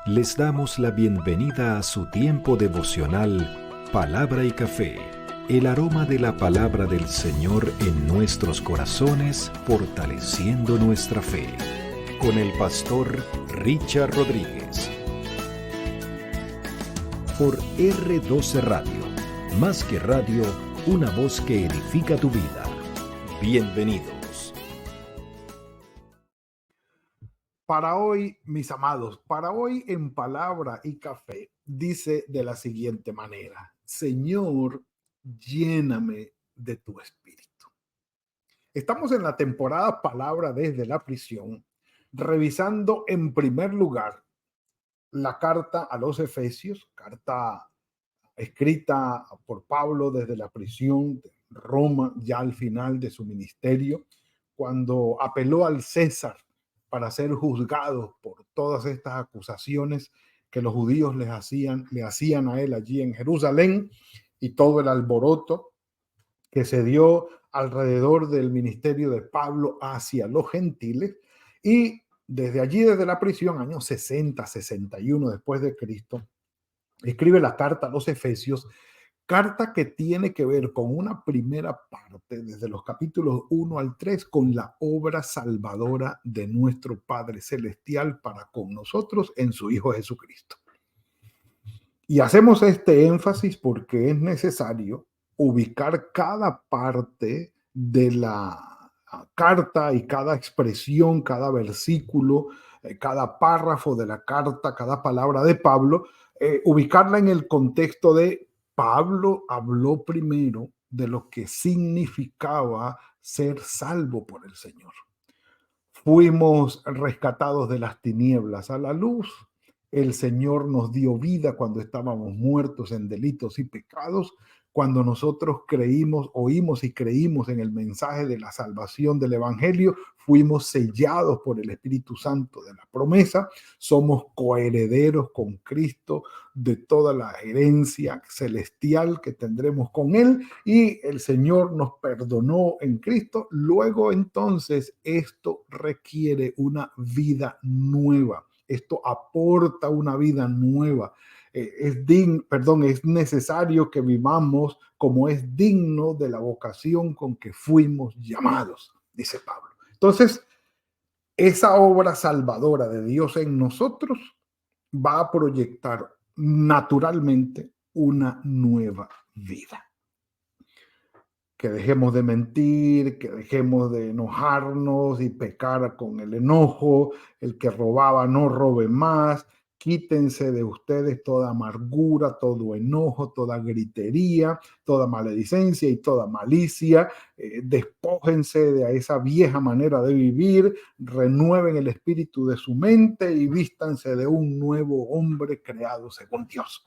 Les damos la bienvenida a su tiempo devocional Palabra y Café, el aroma de la palabra del Señor en nuestros corazones, fortaleciendo nuestra fe. Con el pastor Richard Rodríguez. Por R12 Radio, más que radio, una voz que edifica tu vida. Bienvenidos. Para hoy, mis amados, para hoy en Palabra y Café, dice de la siguiente manera: Señor, lléname de tu espíritu. Estamos en la temporada Palabra desde la prisión, revisando en primer lugar la carta a los Efesios, carta escrita por Pablo desde la prisión de Roma, ya al final de su ministerio, cuando apeló al César para ser juzgado por todas estas acusaciones que los judíos le hacían a él allí en Jerusalén, y todo el alboroto que se dio alrededor del ministerio de Pablo hacia los gentiles. Y desde allí, desde la prisión, años 60, 61 después de Cristo, escribe la carta a los Efesios, carta que tiene que ver con una primera parte, desde los capítulos 1 al 3, con la obra salvadora de nuestro Padre Celestial para con nosotros en su Hijo Jesucristo. Y hacemos este énfasis porque es necesario ubicar cada parte de la carta y cada expresión, cada versículo, cada párrafo de la carta, cada palabra de Pablo, ubicarla en el contexto de Pablo habló primero de lo que significaba ser salvo por el Señor. Fuimos rescatados de las tinieblas a la luz. El Señor nos dio vida cuando estábamos muertos en delitos y pecados. Cuando nosotros oímos y creímos en el mensaje de la salvación del Evangelio, fuimos sellados por el Espíritu Santo de la promesa. Somos coherederos con Cristo de toda la herencia celestial que tendremos con Él, y el Señor nos perdonó en Cristo. Luego, entonces, esto requiere una vida nueva. Esto aporta una vida nueva. Es necesario que vivamos como es digno de la vocación con que fuimos llamados, dice Pablo. Entonces, esa obra salvadora de Dios en nosotros va a proyectar naturalmente una nueva vida. Que dejemos de mentir, que dejemos de enojarnos y pecar con el enojo. El que robaba no robe más. Quítense de ustedes toda amargura, todo enojo, toda gritería, toda maledicencia y toda malicia. Despójense de esa vieja manera de vivir, renueven el espíritu de su mente y vístanse de un nuevo hombre creado según Dios.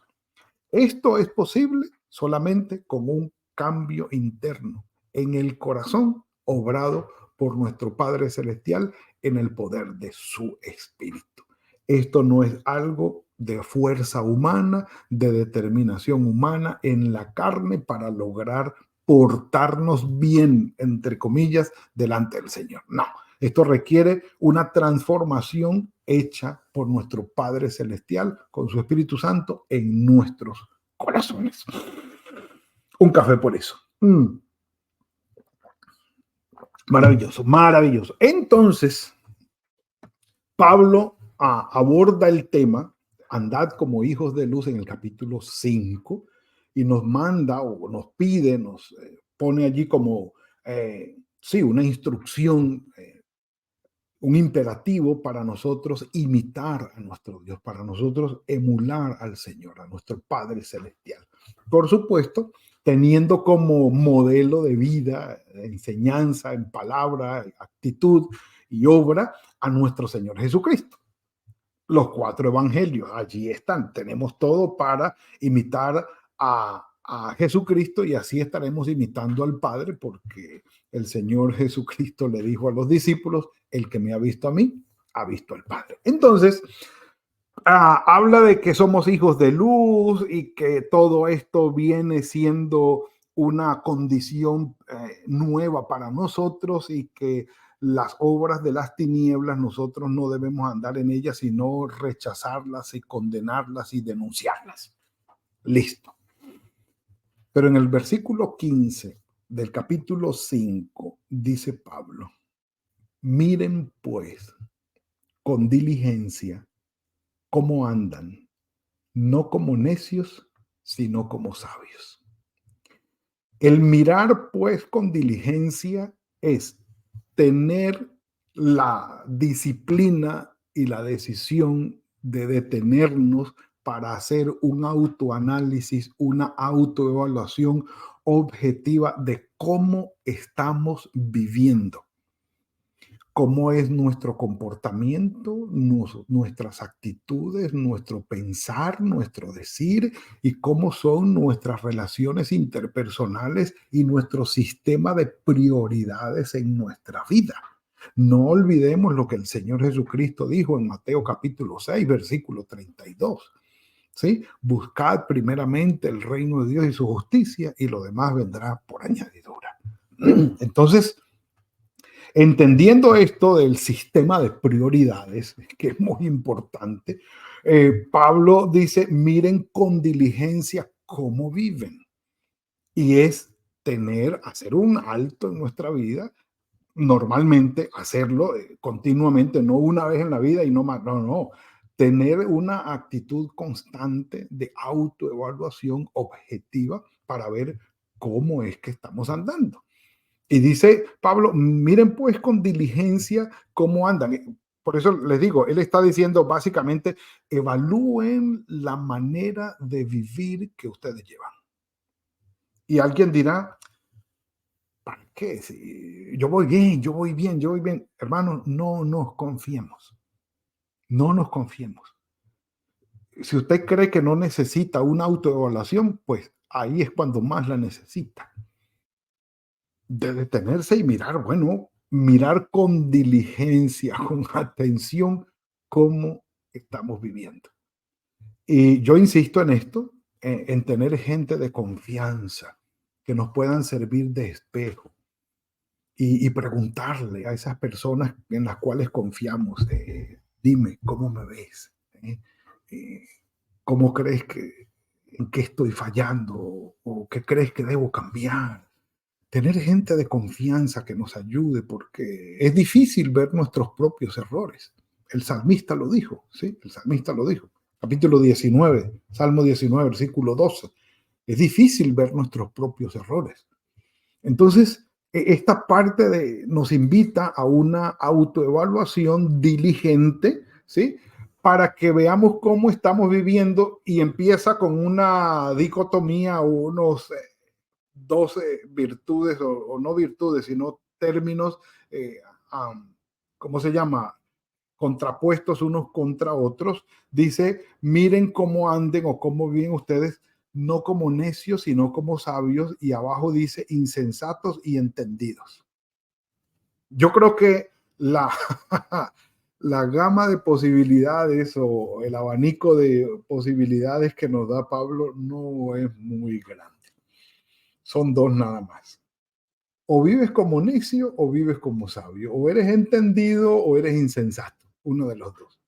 Esto es posible solamente con un cambio interno en el corazón, obrado por nuestro Padre Celestial en el poder de su Espíritu. Esto no es algo de fuerza humana, de determinación humana en la carne para lograr portarnos bien, entre comillas, delante del Señor. No, esto requiere una transformación hecha por nuestro Padre Celestial con su Espíritu Santo en nuestros corazones. Un café por eso. Maravilloso, maravilloso. Entonces, Pablo aborda el tema, andad como hijos de luz, en el capítulo 5, y nos manda o nos pide, nos pone allí como, una instrucción, un imperativo para nosotros imitar a nuestro Dios, para nosotros emular al Señor, a nuestro Padre Celestial. Por supuesto, teniendo como modelo de vida, enseñanza, en palabra, actitud y obra a nuestro Señor Jesucristo. Los 4 evangelios, allí están. Tenemos todo para imitar a Jesucristo, y así estaremos imitando al Padre, porque el Señor Jesucristo le dijo a los discípulos: el que me ha visto a mí, ha visto al Padre. Entonces, habla de que somos hijos de luz y que todo esto viene siendo una condición nueva para nosotros, y que las obras de las tinieblas, nosotros no debemos andar en ellas, sino rechazarlas y condenarlas y denunciarlas. Listo. Pero en el versículo 15 del capítulo 5 dice Pablo: miren pues con diligencia cómo andan, no como necios, sino como sabios. El mirar pues con diligencia es tener la disciplina y la decisión de detenernos para hacer un autoanálisis, una autoevaluación objetiva de cómo estamos viviendo, cómo es nuestro comportamiento, nuestras actitudes, nuestro pensar, nuestro decir y cómo son nuestras relaciones interpersonales y nuestro sistema de prioridades en nuestra vida. No olvidemos lo que el Señor Jesucristo dijo en Mateo capítulo 6, versículo 32. ¿Sí? Buscad primeramente el reino de Dios y su justicia y lo demás vendrá por añadidura. Entonces, entendiendo esto del sistema de prioridades, que es muy importante, Pablo dice, miren con diligencia cómo viven. Y es hacer un alto en nuestra vida, normalmente hacerlo continuamente, no una vez en la vida y no más, no. Tener una actitud constante de autoevaluación objetiva para ver cómo es que estamos andando. Y dice Pablo, miren pues con diligencia cómo andan. Por eso les digo, él está diciendo básicamente, evalúen la manera de vivir que ustedes llevan. Y alguien dirá, ¿para qué? Si yo voy bien. Hermanos, no nos confiemos. No nos confiemos. Si usted cree que no necesita una autoevaluación, pues ahí es cuando más la necesita. De detenerse y mirar con diligencia, con atención cómo estamos viviendo. Y yo insisto en esto, en tener gente de confianza que nos puedan servir de espejo y preguntarle a esas personas en las cuales confiamos, dime, ¿cómo me ves? ¿Cómo crees en qué estoy fallando? ¿O qué crees que debo cambiar? Tener gente de confianza que nos ayude, porque es difícil ver nuestros propios errores. El salmista lo dijo, ¿sí? El salmista lo dijo. Capítulo 19, Salmo 19, versículo 12. Es difícil ver nuestros propios errores. Entonces, esta parte nos invita a una autoevaluación diligente, ¿sí? Para que veamos cómo estamos viviendo, y empieza con una dicotomía o unos 12 virtudes o no virtudes, sino términos, ¿cómo se llama? Contrapuestos unos contra otros. Dice, miren cómo anden o cómo viven ustedes, no como necios, sino como sabios. Y abajo dice, insensatos y entendidos. Yo creo que la gama de posibilidades o el abanico de posibilidades que nos da Pablo no es muy grande. Son dos nada más. O vives como necio o vives como sabio. O eres entendido o eres insensato. Uno de los dos.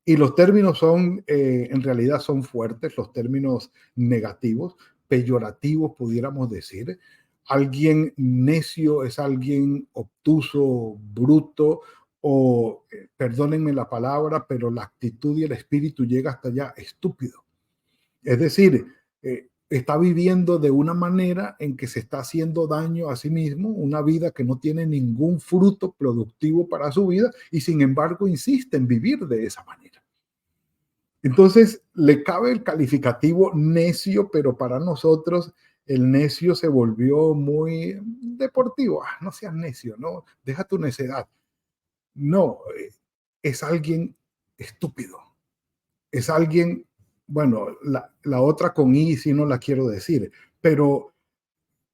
Y los términos en realidad son fuertes, los términos negativos, peyorativos, pudiéramos decir. Alguien necio es alguien obtuso, bruto, o, perdónenme la palabra, pero la actitud y el espíritu llega hasta allá, estúpido. Es decir, está viviendo de una manera en que se está haciendo daño a sí mismo, una vida que no tiene ningún fruto productivo para su vida, y sin embargo insiste en vivir de esa manera. Entonces le cabe el calificativo necio, pero para nosotros el necio se volvió muy deportivo. No seas necio, no, deja tu necedad. No, es alguien estúpido, es alguien. Bueno, la otra con I sí no la quiero decir, pero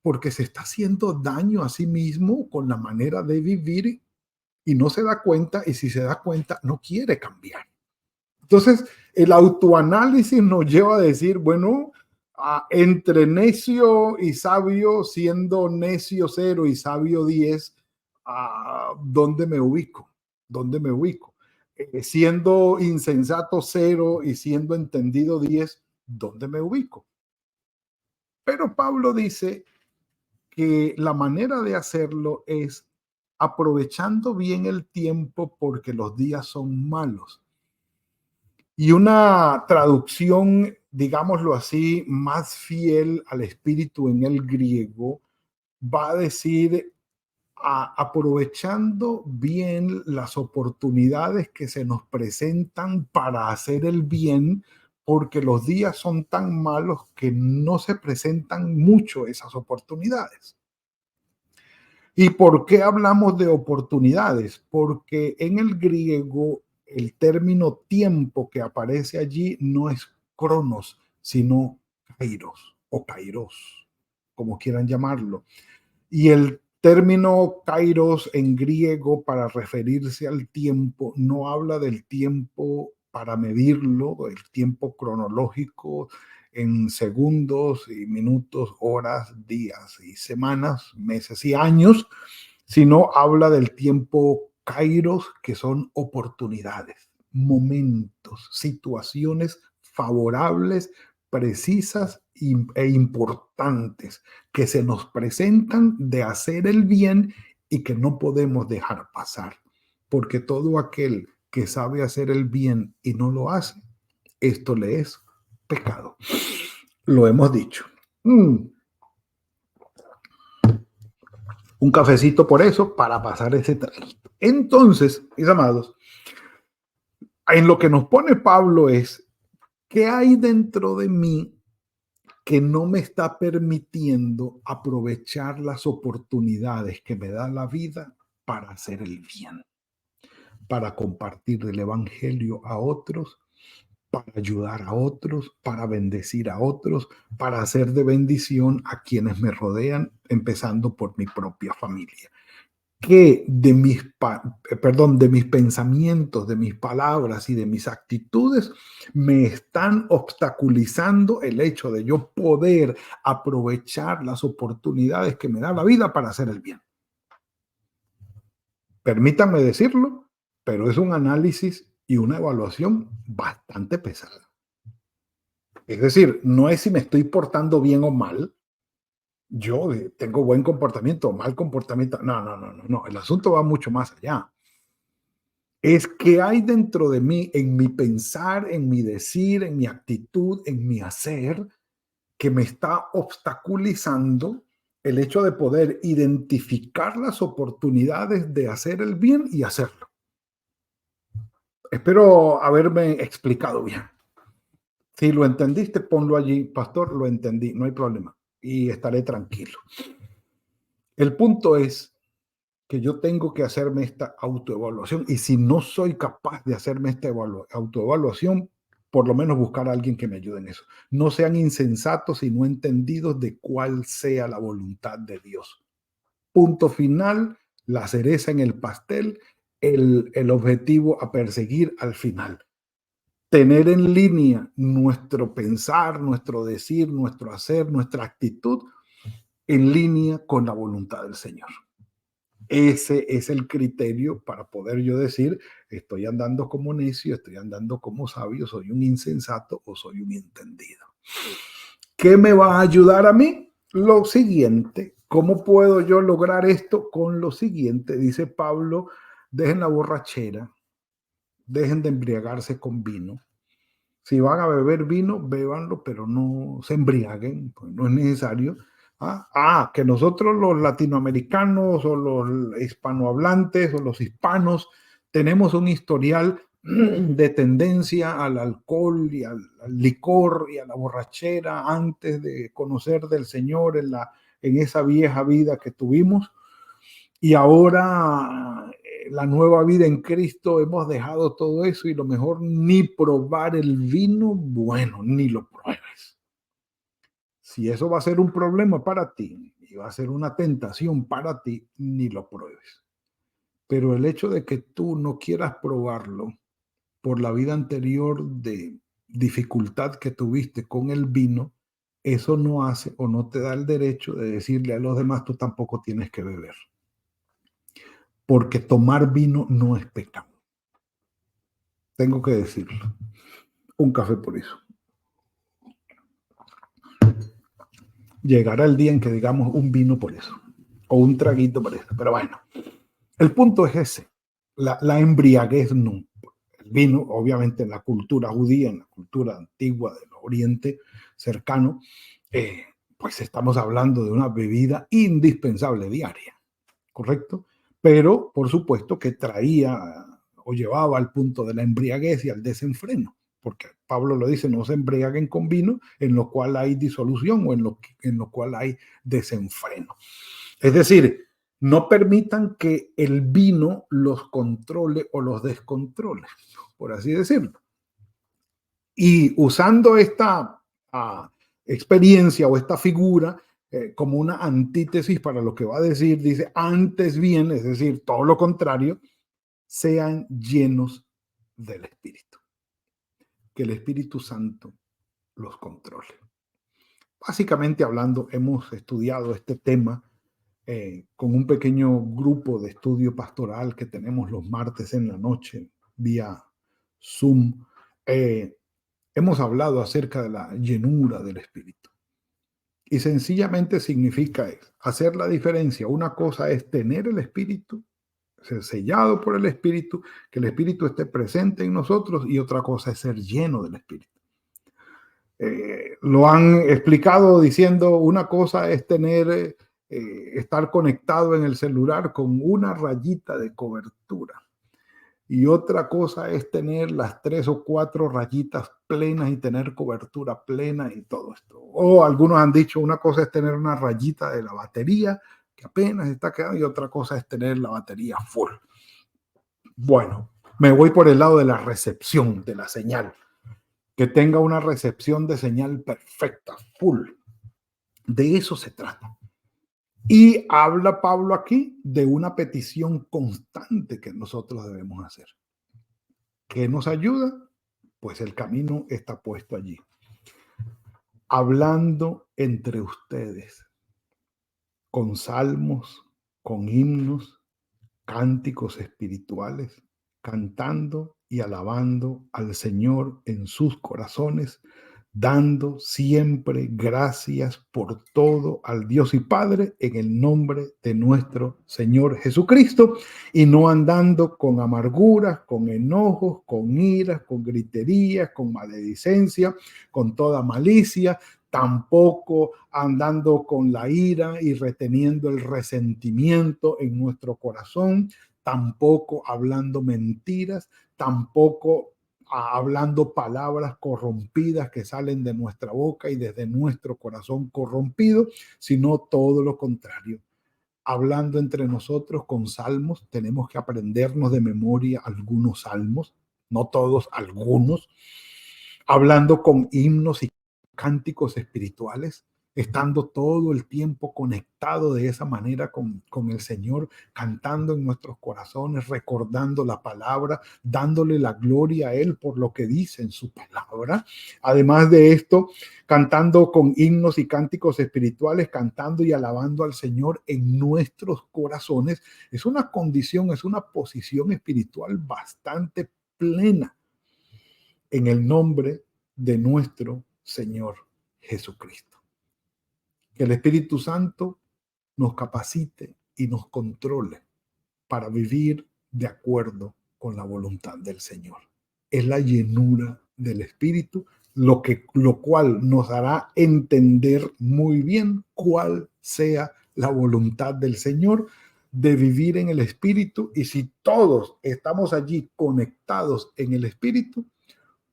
porque se está haciendo daño a sí mismo con la manera de vivir y no se da cuenta, y si se da cuenta no quiere cambiar. Entonces, el autoanálisis nos lleva a decir, bueno, entre necio y sabio, siendo necio 0 y sabio 10, ¿dónde me ubico? ¿Dónde me ubico? Siendo insensato 0 y siendo entendido 10, ¿dónde me ubico? Pero Pablo dice que la manera de hacerlo es aprovechando bien el tiempo porque los días son malos. Y una traducción, digámoslo así, más fiel al espíritu en el griego, va a decir aprovechando bien las oportunidades que se nos presentan para hacer el bien, porque los días son tan malos que no se presentan mucho esas oportunidades. ¿Y por qué hablamos de oportunidades? Porque en el griego el término tiempo que aparece allí no es cronos, sino kairos o kairos, como quieran llamarlo. Y el término kairos en griego para referirse al tiempo no habla del tiempo para medirlo, el tiempo cronológico en segundos y minutos, horas, días y semanas, meses y años, sino habla del tiempo kairos, que son oportunidades, momentos, situaciones favorables, precisas e importantes que se nos presentan de hacer el bien y que no podemos dejar pasar, porque todo aquel que sabe hacer el bien y no lo hace, esto le es pecado. Lo hemos dicho. Un cafecito por eso, para pasar ese traguito. Entonces, mis amados, en lo que nos pone Pablo es, ¿qué hay dentro de mí que no me está permitiendo aprovechar las oportunidades que me da la vida para hacer el bien, para compartir el evangelio a otros, para ayudar a otros, para bendecir a otros, para hacer de bendición a quienes me rodean, empezando por mi propia familia? Que de mis pensamientos, de mis palabras y de mis actitudes me están obstaculizando el hecho de yo poder aprovechar las oportunidades que me da la vida para hacer el bien? Permítanme decirlo, pero es un análisis y una evaluación bastante pesada. Es decir, no es si me estoy portando bien o mal, yo tengo buen comportamiento o mal comportamiento. No. El asunto va mucho más allá. Es que hay dentro de mí, en mi pensar, en mi decir, en mi actitud, en mi hacer, que me está obstaculizando el hecho de poder identificar las oportunidades de hacer el bien y hacerlo. Espero haberme explicado bien. Si lo entendiste, ponlo allí. Pastor, lo entendí, no hay problema. Y estaré tranquilo. El punto es que yo tengo que hacerme esta autoevaluación, y si no soy capaz de hacerme esta autoevaluación, por lo menos buscar a alguien que me ayude en eso. No sean insensatos y no entendidos de cuál sea la voluntad de Dios. Punto final, la cereza en el pastel, el objetivo a perseguir al final. Tener en línea nuestro pensar, nuestro decir, nuestro hacer, nuestra actitud en línea con la voluntad del Señor. Ese es el criterio para poder yo decir, estoy andando como necio, estoy andando como sabio, soy un insensato o soy un entendido. ¿Qué me va a ayudar a mí? Lo siguiente. ¿Cómo puedo yo lograr esto? Con lo siguiente, dice Pablo: dejen la borrachera, dejen de embriagarse con vino. Si van a beber vino, bébanlo, pero no se embriaguen, pues no es necesario. Que nosotros los latinoamericanos o los hispanohablantes o los hispanos tenemos un historial de tendencia al alcohol y al licor y a la borrachera antes de conocer del Señor en esa vieja vida que tuvimos. Y ahora la nueva vida en Cristo hemos dejado todo eso, y lo mejor ni probar el vino, bueno, ni lo pruebes. Si eso va a ser un problema para ti y va a ser una tentación para ti, ni lo pruebes. Pero el hecho de que tú no quieras probarlo por la vida anterior de dificultad que tuviste con el vino, eso no hace o no te da el derecho de decirle a los demás, tú tampoco tienes que beber. porque tomar vino no es pecado. Tengo que decirlo. Un café por eso. Llegará el día en que digamos un vino por eso, o un traguito por eso. Pero bueno, el punto es ese. La embriaguez no. El vino, obviamente, en la cultura judía, en la cultura antigua del Oriente cercano, pues estamos hablando de una bebida indispensable diaria, ¿correcto? Pero, por supuesto, que traía o llevaba al punto de la embriaguez y al desenfreno, porque Pablo lo dice, no se embriaguen con vino en lo cual hay disolución o en lo cual hay desenfreno. Es decir, no permitan que el vino los controle o los descontrole, por así decirlo. Y usando esta experiencia o esta figura como una antítesis para lo que va a decir, dice, antes bien, es decir, todo lo contrario, sean llenos del Espíritu. Que el Espíritu Santo los controle. Básicamente hablando, hemos estudiado este tema con un pequeño grupo de estudio pastoral que tenemos los martes en la noche vía Zoom. Hemos hablado acerca de la llenura del Espíritu. Y sencillamente significa hacer la diferencia. Una cosa es tener el Espíritu, ser sellado por el Espíritu, que el Espíritu esté presente en nosotros, y otra cosa es ser lleno del Espíritu. Lo han explicado diciendo, una cosa es tener, estar conectado en el celular con una rayita de cobertura. Y otra cosa es tener las 3 o 4 rayitas plenas y tener cobertura plena y todo esto. O algunos han dicho, una cosa es tener una rayita de la batería que apenas está quedando y otra cosa es tener la batería full. Bueno, me voy por el lado de la recepción de la señal. Que tenga una recepción de señal perfecta, full. De eso se trata. Y habla Pablo aquí de una petición constante que nosotros debemos hacer. ¿Qué nos ayuda? Pues el camino está puesto allí. Hablando entre ustedes, con salmos, con himnos, cánticos espirituales, cantando y alabando al Señor en sus corazones, dando siempre gracias por todo al Dios y Padre en el nombre de nuestro Señor Jesucristo, y no andando con amarguras, con enojos, con iras, con griterías, con maledicencia, con toda malicia, tampoco andando con la ira y reteniendo el resentimiento en nuestro corazón, tampoco hablando mentiras, tampoco hablando palabras corrompidas que salen de nuestra boca y desde nuestro corazón corrompido, sino todo lo contrario. Hablando entre nosotros con salmos, tenemos que aprendernos de memoria algunos salmos, no todos, algunos. Hablando con himnos y cánticos espirituales, estando todo el tiempo conectado de esa manera con el Señor, cantando en nuestros corazones, recordando la palabra, dándole la gloria a Él por lo que dice en su palabra. Además de esto, cantando con himnos y cánticos espirituales, cantando y alabando al Señor en nuestros corazones, es una condición, es una posición espiritual bastante plena en el nombre de nuestro Señor Jesucristo. Que el Espíritu Santo nos capacite y nos controle para vivir de acuerdo con la voluntad del Señor. Es la llenura del Espíritu, lo cual nos hará entender muy bien cuál sea la voluntad del Señor, de vivir en el Espíritu. Y si todos estamos allí conectados en el Espíritu,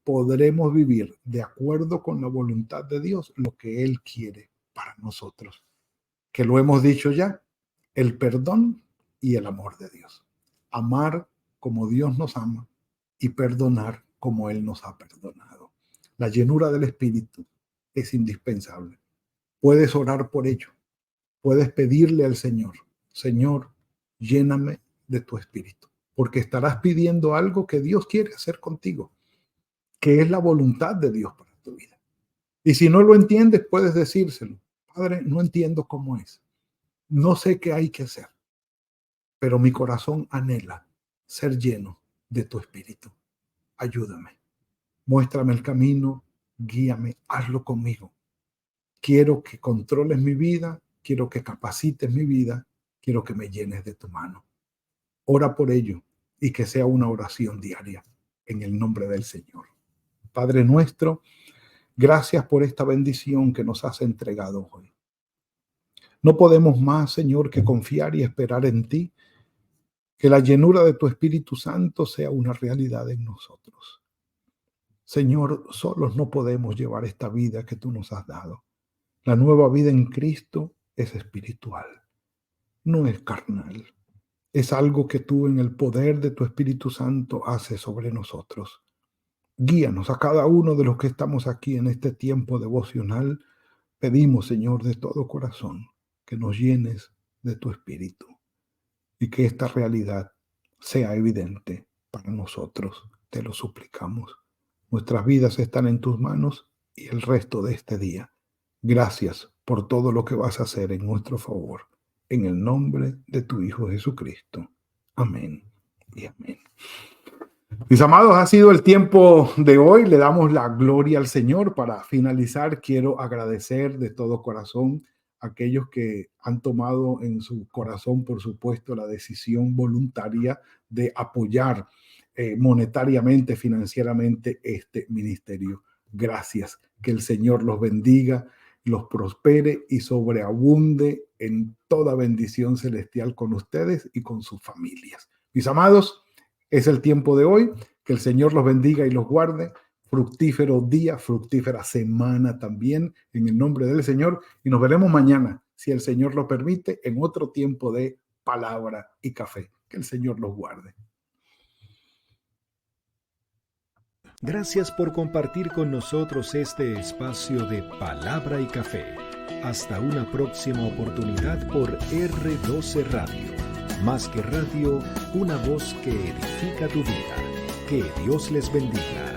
podremos vivir de acuerdo con la voluntad de Dios, lo que Él quiere para nosotros. Que lo hemos dicho ya, el perdón y el amor de Dios. Amar como Dios nos ama y perdonar como Él nos ha perdonado. La llenura del Espíritu es indispensable. Puedes orar por ello. Puedes pedirle al Señor, Señor, lléname de tu Espíritu, porque estarás pidiendo algo que Dios quiere hacer contigo, que es la voluntad de Dios para tu vida. Y si no lo entiendes, puedes decírselo. Padre, no entiendo cómo es. No sé qué hay que hacer, pero mi corazón anhela ser lleno de tu Espíritu. Ayúdame, muéstrame el camino, guíame, hazlo conmigo. Quiero que controles mi vida, quiero que capacites mi vida, quiero que me llenes de tu mano. Ora por ello y que sea una oración diaria en el nombre del Señor. Padre nuestro, gracias por esta bendición que nos has entregado hoy. No podemos más, Señor, que confiar y esperar en ti, que la llenura de tu Espíritu Santo sea una realidad en nosotros. Señor, solos no podemos llevar esta vida que tú nos has dado. La nueva vida en Cristo es espiritual, no es carnal. Es algo que tú en el poder de tu Espíritu Santo haces sobre nosotros. Guíanos a cada uno de los que estamos aquí en este tiempo devocional. Pedimos, Señor, de todo corazón, que nos llenes de tu Espíritu y que esta realidad sea evidente para nosotros. Te lo suplicamos. Nuestras vidas están en tus manos y el resto de este día. Gracias por todo lo que vas a hacer en nuestro favor. En el nombre de tu Hijo Jesucristo. Amén y amén. Mis amados, ha sido el tiempo de hoy. Le damos la gloria al Señor. Para finalizar, quiero agradecer de todo corazón a aquellos que han tomado en su corazón, por supuesto, la decisión voluntaria de apoyar monetariamente, financieramente este ministerio. Gracias. Que el Señor los bendiga, los prospere y sobreabunde en toda bendición celestial con ustedes y con sus familias. Mis amados, es el tiempo de hoy. Que el Señor los bendiga y los guarde. Fructífero día, fructífera semana también, en el nombre del Señor. Y nos veremos mañana, si el Señor lo permite, en otro tiempo de palabra y café. Que el Señor los guarde. Gracias por compartir con nosotros este espacio de palabra y café. Hasta una próxima oportunidad por R12 Radio. Más que radio, una voz que edifica tu vida. Que Dios les bendiga.